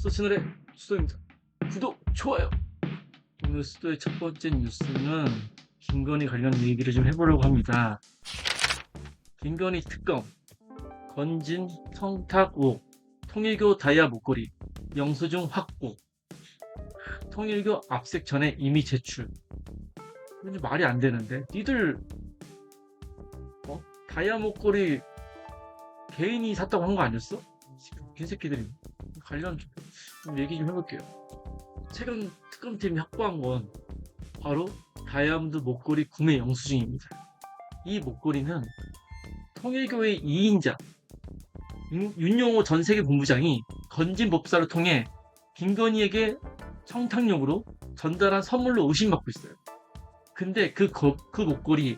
수도 채널의 수도입니다. 구독, 좋아요. 오늘 수도의 첫 번째 뉴스는 김건희 관련 얘기를 좀 해보려고 합니다. 김건희 특검, 건진 청탁 의혹, 통일교 다이아 목걸이, 영수증 확보, 통일교 압색 전에 이미 제출. 이건 좀 말이 안 되는데, 니들 다이아 목걸이 개인이 샀다고 한 거 아니었어? 개새끼들이. 관련 좀 얘기 좀 해볼게요. 최근 특검팀이 확보한 건 바로 다이아몬드 목걸이 구매 영수증입니다. 이 목걸이는 통일교의 2인자 윤용호 전 세계본부장이 건진법사를 통해 김건희에게 청탁용으로 전달한 선물로 의심받고 있어요. 근데 그 목걸이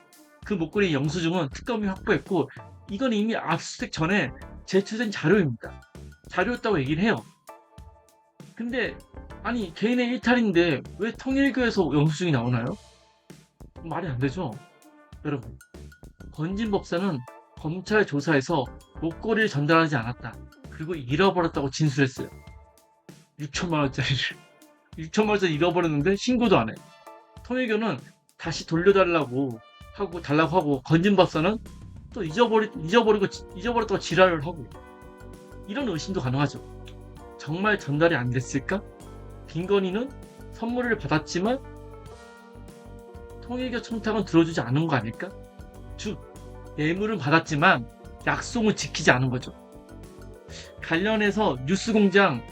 영수증은 특검이 확보했고, 이건 이미 압수수색 전에 제출된 자료입니다. 자료였다고 얘기를 해요. 근데 아니, 개인의 일탈인데 왜 통일교에서 영수증이 나오나요? 말이 안 되죠. 여러분, 건진법사는 검찰 조사에서 목걸이를 전달하지 않았다, 그리고 잃어버렸다고 진술했어요. 6천만 원짜리를 6천만 원짜리 잃어버렸는데 신고도 안 해. 통일교는 다시 돌려달라고 하고 건진법사는 또 잊어버렸다고 지랄을 하고, 이런 의심도 가능하죠. 정말 전달이 안 됐을까? 김건희는 선물을 받았지만 통일교 청탁은 들어주지 않은 거 아닐까? 즉, 뇌물은 받았지만 약속을 지키지 않은 거죠. 관련해서 뉴스공장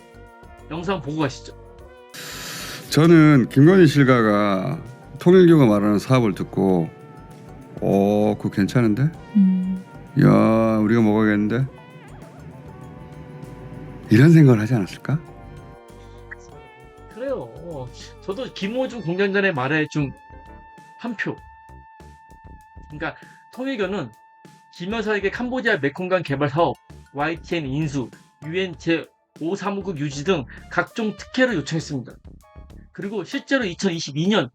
영상 보고 가시죠. 저는 김건희 실가가 통일교가 말하는 사업을 듣고 그거 괜찮은데? 야, 우리가 먹어야겠는데? 이런 생각을 하지 않았을까? 그래요. 저도 김호중 공장장의 말에 좀 한 표. 그러니까 통일교는 김 여사에게 캄보디아 메콩강 개발 사업, YTN 인수, UN 제5사무국 유지 등 각종 특혜를 요청했습니다. 그리고 실제로 2022년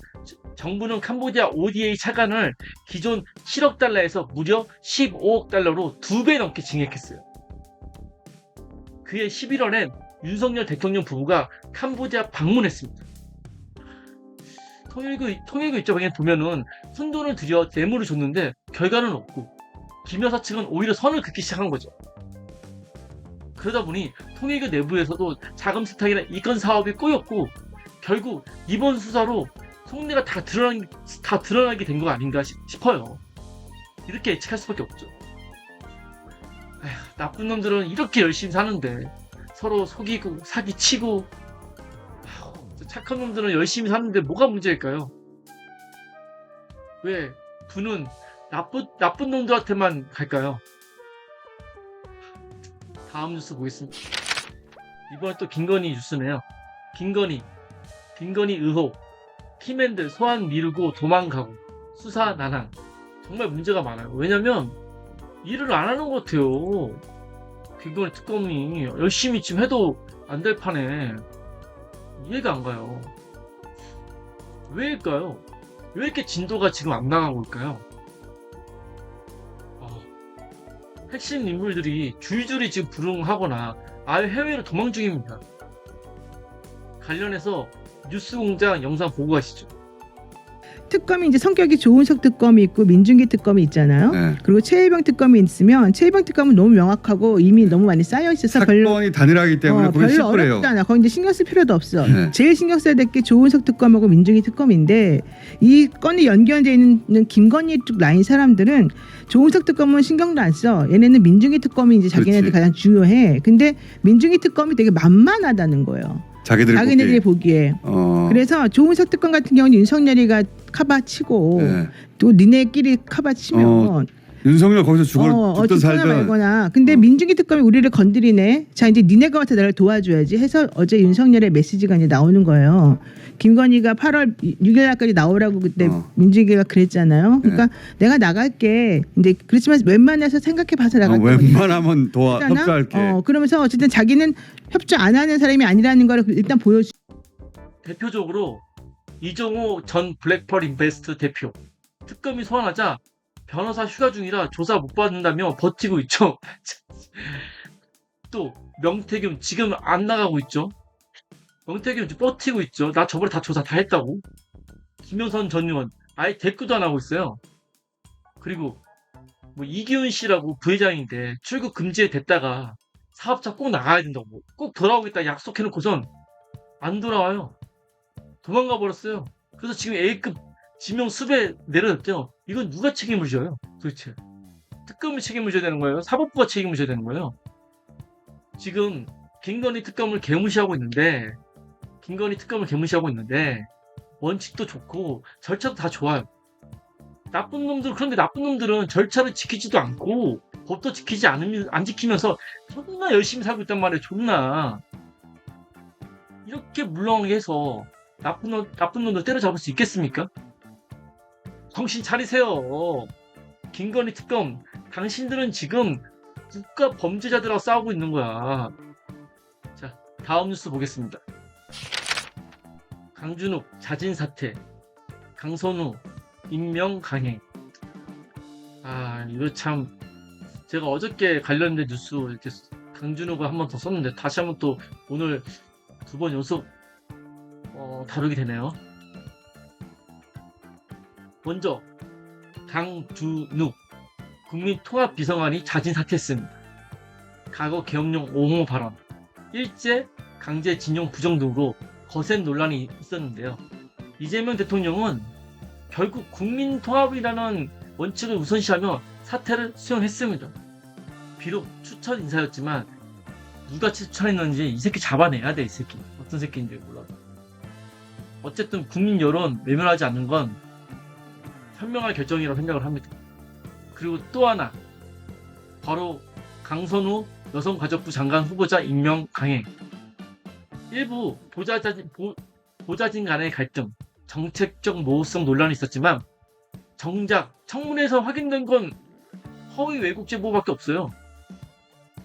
정부는 캄보디아 ODA 차관을 기존 7억 달러에서 무려 15억 달러로 2배 넘게 증액했어요. 그해 11월엔 윤석열 대통령 부부가 캄보디아 방문했습니다. 통일교 입장에 보면은 손돈을 들여 뇌물을 줬는데 결과는 없고, 김 여사 측은 오히려 선을 긋기 시작한 거죠. 그러다 보니 통일교 내부에서도 자금 세탁이나 이권 사업이 꼬였고, 결국 이번 수사로 속내가 다 드러나게 된 거 아닌가 싶어요. 이렇게 예측할 수밖에 없죠. 에휴, 나쁜 놈들은 이렇게 열심히 사는데 서로 속이고 사기치고, 착한 놈들은 열심히 사는데 뭐가 문제일까요? 왜 부는 나쁜 놈들한테만 갈까요? 다음 뉴스 보겠습니다. 이번에 또 김건희 뉴스네요. 김건희 의혹, 팀앤들 소환 미루고 도망가고 수사 난항. 정말 문제가 많아요. 왜냐면 일을 안 하는 것 같아요. 김건희 특검이 열심히 지금 해도 안 될 판에 이해가 안 가요. 왜일까요? 왜 이렇게 진도가 지금 안 나가고 있을까요? 핵심 인물들이 줄줄이 지금 불응하거나 아예 해외로 도망 중입니다. 관련해서 뉴스공장 영상 보고 가시죠. 특검이 이제 성격이 조은석 특검이 있고 민중기 특검이 있잖아요. 네. 그리고 최혜병 특검이 있으면 최혜병 특검은 너무 명확하고 이미 너무 많이 쌓여 있어서 사건이 단일하기 때문에 그게 별로 심플해요. 어렵지 않아. 거기 이제 신경 쓸 필요도 없어. 네. 제일 신경 써야 될 게 조은석 특검하고 민중기 특검인데, 이 건이 연결되어 있는 김건희 쪽 라인 사람들은 조은석 특검은 신경도 안 써. 얘네는 민중기 특검이 이제 자기네들 그렇지. 가장 중요해. 근데 민중기 특검이 되게 만만하다는 거예요. 자기네들이 보기에. 그래서 조은석 특검 같은 경우는 윤석열이가 카바치고, 네. 또 니네끼리 카바치면 윤석열 거기서 죽든 죽거나 살든. 말거나. 근데 민중기 특검이 우리를 건드리네. 자, 이제 니네가 와서 나를 도와줘야지 해서 어제 윤석열의 메시지가 이제 나오는 거예요. 김건희가 8월 6일날까지 나오라고 그때 민중기가 그랬잖아요. 그러니까 내가 나갈게. 이제 그렇지만 웬만해서 생각해봐서 나갈게. 웬만하면 협조할게. 그러면서 어쨌든 자기는 협조 안 하는 사람이 아니라는 걸 일단 보여주. 대표적으로 이정호 전 블랙펄 인베스트 대표, 특검이 소환하자 변호사 휴가 중이라 조사 못 받는다며 버티고 있죠. 또 명태균 지금 안 나가고 있죠. 명태균 지금 버티고 있죠. 나 저번에 다 조사 다 했다고. 김효선 전 의원 아예 대꾸도 안 하고 있어요. 그리고 뭐 이기훈 씨라고 부회장인데 출국 금지에 됐다가 사업자 꼭 나가야 된다고 꼭 돌아오겠다 약속해놓고선 안 돌아와요. 도망가 버렸어요. 그래서 지금 A급 지명 수배 내려졌대요. 이건 누가 책임을 져요 도대체? 특검이 책임을 져야 되는 거예요? 사법부가 책임을 져야 되는 거예요? 지금 김건희 특검을 개무시하고 있는데 원칙도 좋고 절차도 다 좋아요. 그런데 나쁜 놈들은 절차를 지키지도 않고 법도 지키지 안 지키면서 존나 열심히 살고 있단 말이에요. 존나 이렇게 물렁하게 해서 나쁜 놈들 때려잡을 수 있겠습니까? 정신 차리세요. 김건희 특검, 당신들은 지금 국가 범죄자들하고 싸우고 있는 거야. 자, 다음 뉴스 보겠습니다. 강준욱 자진 사퇴, 강선우 임명 강행. 이거 참 제가 어저께 관련된 뉴스 이렇게 강준욱을 한 번 더 썼는데 다시 한번 또 오늘 2번 연속 다루게 되네요. 먼저 강준욱 국민통합비서관이 자진 사퇴했습니다. 과거 계엄령 옹호 발언, 일제 강제징용 부정 등으로 거센 논란이 있었는데요. 이재명 대통령은 결국 국민통합이라는 원칙을 우선시하며 사퇴를 수용했습니다. 비록 추천 인사였지만 누가 추천했는지 이 새끼 잡아내야 돼. 이 새끼 어떤 새끼인지 몰라도 어쨌든 국민 여론 외면하지 않는 건 현명한 결정이라고 생각을 합니다. 그리고 또 하나 바로 강선우 여성가족부 장관 후보자 임명 강행. 일부 보좌진 간의 갈등, 정책적 모호성 논란이 있었지만 정작 청문회에서 확인된 건 허위 왜곡 제보밖에 없어요.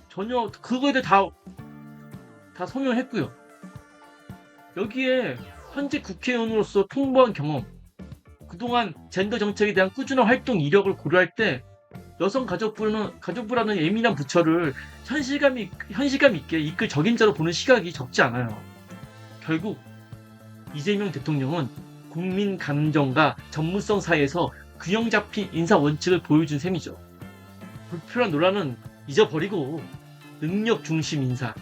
전혀 그거에 대해 다 소명했고요. 여기에 현재 국회의원으로서 통보한 경험, 그동안 젠더 정책에 대한 꾸준한 활동 이력을 고려할 때 가족부라는 예민한 부처를 현실감 있게 이끌 적임자로 보는 시각이 적지 않아요. 결국 이재명 대통령은 국민 감정과 전문성 사이에서 균형 잡힌 인사 원칙을 보여준 셈이죠. 불필요한 논란은 잊어버리고 능력 중심 인사.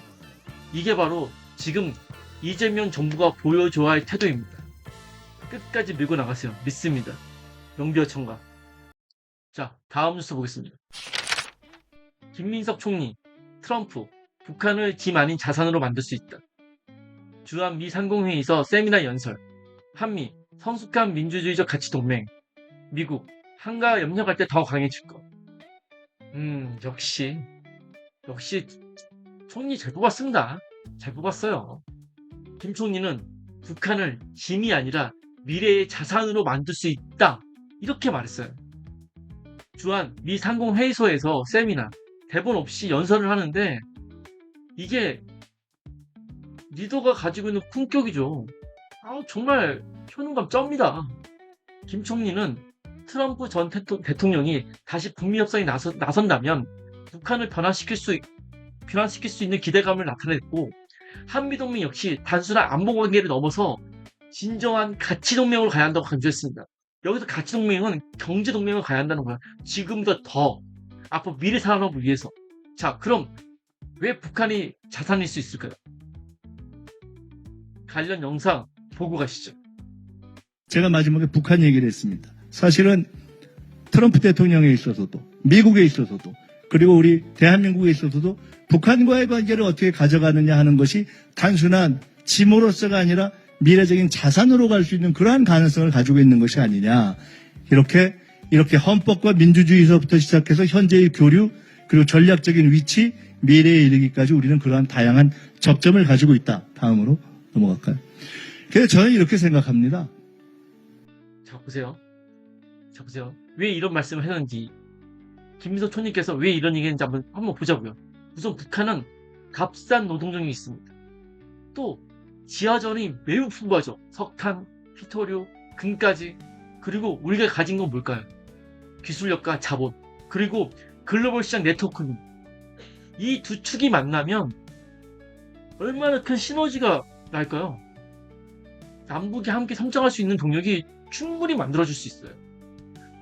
이게 바로 지금 이재명 정부가 보여줘야 할 태도입니다. 끝까지 밀고 나가세요. 믿습니다. 명비어 청가. 자, 다음 뉴스 보겠습니다. 김민석 총리, 트럼프, 북한을 짐 아닌 자산으로 만들 수 있다. 주한 미 상공회의에서 세미나 연설, 한미 성숙한 민주주의적 가치 동맹, 미국 한가 협력할 때 더 강해질 것. 역시 총리 잘 뽑았습니다. 잘 뽑았어요. 김 총리는 북한을 짐이 아니라 미래의 자산으로 만들 수 있다. 이렇게 말했어요. 주한 미 상공회의소에서 세미나, 대본 없이 연설을 하는데 이게 리더가 가지고 있는 품격이죠. 정말 효능감 쩝니다. 김 총리는 트럼프 전 대통령이 다시 북미 협상에 나선다면 북한을 변화시킬 수 있는 기대감을 나타냈고, 한미동맹 역시 단순한 안보관계를 넘어서 진정한 가치동맹으로 가야 한다고 강조했습니다. 여기서 가치동맹은 경제동맹으로 가야 한다는 거야. 지금보다 더 앞으로 미래 산업을 위해서. 자, 그럼 왜 북한이 자산일 수 있을까요? 관련 영상 보고 가시죠. 제가 마지막에 북한 얘기를 했습니다. 사실은 트럼프 대통령에 있어서도 미국에 있어서도 그리고 우리 대한민국에 있어서도 북한과의 관계를 어떻게 가져가느냐 하는 것이 단순한 짐으로서가 아니라 미래적인 자산으로 갈 수 있는 그러한 가능성을 가지고 있는 것이 아니냐. 이렇게 헌법과 민주주의에서부터 시작해서 현재의 교류 그리고 전략적인 위치 미래에 이르기까지 우리는 그러한 다양한 접점을 가지고 있다. 다음으로 넘어갈까요? 그래서 저는 이렇게 생각합니다. 자, 보세요. 왜 이런 말씀을 했는지, 김민석 총리께서 왜 이런 얘기했는지 한번 보자고요. 우선 북한은 값싼 노동력이 있습니다. 또 지하전이 매우 풍부하죠. 석탄, 히토류, 금까지. 그리고 우리가 가진 건 뭘까요? 기술력과 자본, 그리고 글로벌 시장 네트워크입니다. 이 두 축이 만나면 얼마나 큰 시너지가 날까요? 남북이 함께 성장할 수 있는 동력이 충분히 만들어질 수 있어요.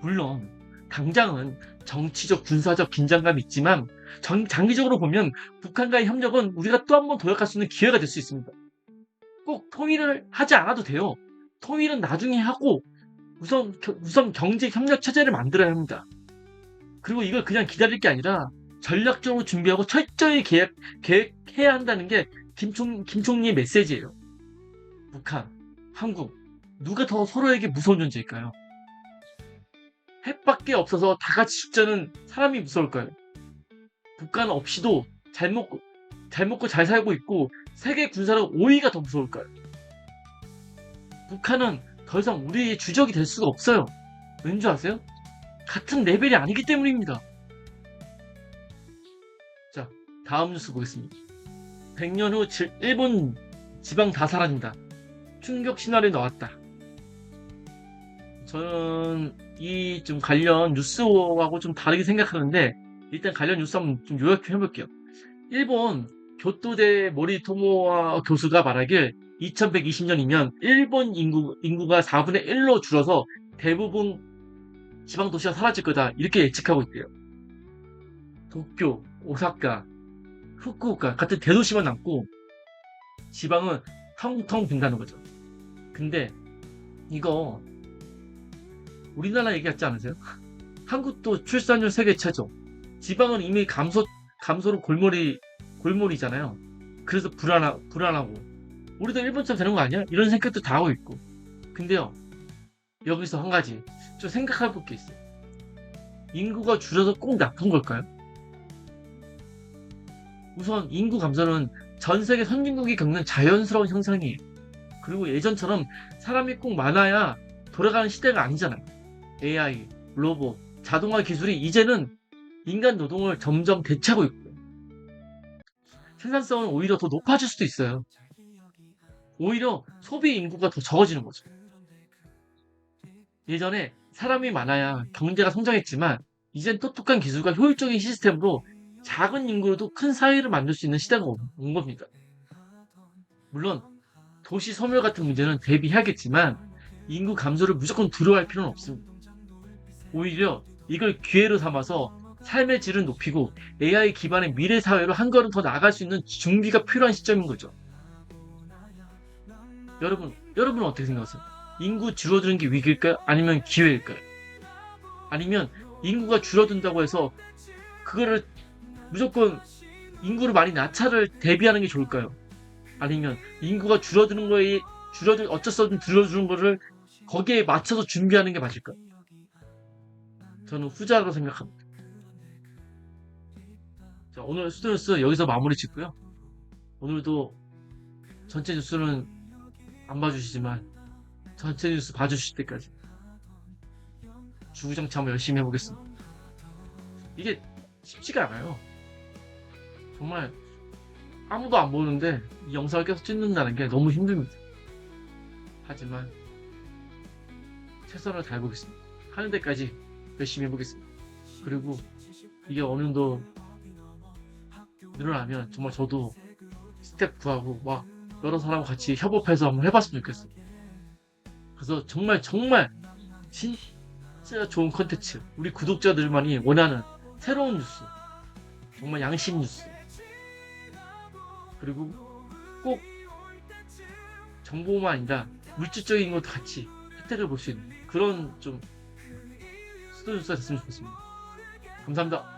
물론 당장은 정치적, 군사적 긴장감이 있지만 장기적으로 보면 북한과의 협력은 우리가 또 한 번 도약할 수 있는 기회가 될 수 있습니다. 꼭 통일을 하지 않아도 돼요. 통일은 나중에 하고 우선 경제 협력 체제를 만들어야 합니다. 그리고 이걸 그냥 기다릴 게 아니라 전략적으로 준비하고 철저히 계획해야 한다는 게 김 총리의 메시지예요. 북한, 한국, 누가 더 서로에게 무서운 존재일까요? 핵밖에 없어서 다 같이 죽자는 사람이 무서울까요? 북한 없이도 잘 먹고 잘 살고 있고 세계 군사력 5위가 더 무서울까요? 북한은 더 이상 우리의 주적이 될 수가 없어요. 왠지 아세요? 같은 레벨이 아니기 때문입니다. 자, 다음 뉴스 보겠습니다. 100년 후 일본 지방 다 사라진다. 충격 시나리오 나왔다. 저는 이 좀 관련 뉴스하고 좀 다르게 생각하는데 일단 관련 뉴스 한번 좀 요약해 볼게요. 일본 교토대 모리토모와 교수가 말하길 2120년이면 일본 인구가 4분의 1로 줄어서 대부분 지방 도시가 사라질 거다 이렇게 예측하고 있대요. 도쿄, 오사카, 후쿠오카 같은 대도시만 남고 지방은 텅텅 빈다는 거죠. 근데 이거 우리나라 얘기 같지 않으세요? 한국도 출산율 세계 최저. 지방은 이미 감소로 골몰이잖아요. 그래서 불안하고 우리도 일본처럼 되는 거 아니야? 이런 생각도 다 하고 있고. 근데요, 여기서 한 가지 좀 생각해 볼 게 있어요. 인구가 줄어서 꼭 나쁜 걸까요? 우선 인구 감소는 전 세계 선진국이 겪는 자연스러운 현상이에요. 그리고 예전처럼 사람이 꼭 많아야 돌아가는 시대가 아니잖아요. AI, 로봇, 자동화 기술이 이제는 인간 노동을 점점 대체하고 있고요. 생산성은 오히려 더 높아질 수도 있어요. 오히려 소비 인구가 더 적어지는 거죠. 예전에 사람이 많아야 경제가 성장했지만 이젠 똑똑한 기술과 효율적인 시스템으로 작은 인구로도 큰 사회를 만들 수 있는 시대가 온 겁니다. 물론 도시 소멸 같은 문제는 대비해야겠지만 인구 감소를 무조건 두려워할 필요는 없습니다. 오히려 이걸 기회로 삼아서 삶의 질을 높이고 AI 기반의 미래 사회로 한 걸음 더 나아갈 수 있는 준비가 필요한 시점인 거죠. 여러분은 어떻게 생각하세요? 인구 줄어드는 게 위기일까요? 아니면 기회일까요? 아니면 인구가 줄어든다고 해서 그거를 무조건 인구를 많이 낳자를 대비하는 게 좋을까요? 아니면 인구가 줄어드는 거에 어쩔 수 없는 줄어드는 거를 거기에 맞춰서 준비하는 게 맞을까요? 저는 후자라고 생각합니다. 자, 오늘 수도뉴스 여기서 마무리 짓고요. 오늘도 전체 뉴스는 안 봐주시지만 전체 뉴스 봐주실 때까지 주구장창 한번 열심히 해보겠습니다. 이게 쉽지가 않아요. 정말 아무도 안 보는데 이 영상을 계속 찍는다는 게 너무 힘듭니다. 하지만 최선을 다해보겠습니다. 하는 데까지 열심히 해보겠습니다. 그리고 이게 어느 정도 늘어나면 정말 저도 스텝 구하고 막 여러 사람과 같이 협업해서 한번 해봤으면 좋겠어요. 그래서 정말 진짜 좋은 컨텐츠, 우리 구독자들만이 원하는 새로운 뉴스, 정말 양심 뉴스, 그리고 꼭 정보만 아니라 물질적인 것도 같이 혜택을 볼 수 있는 그런 좀 수도 뉴스가 됐으면 좋겠습니다. 감사합니다.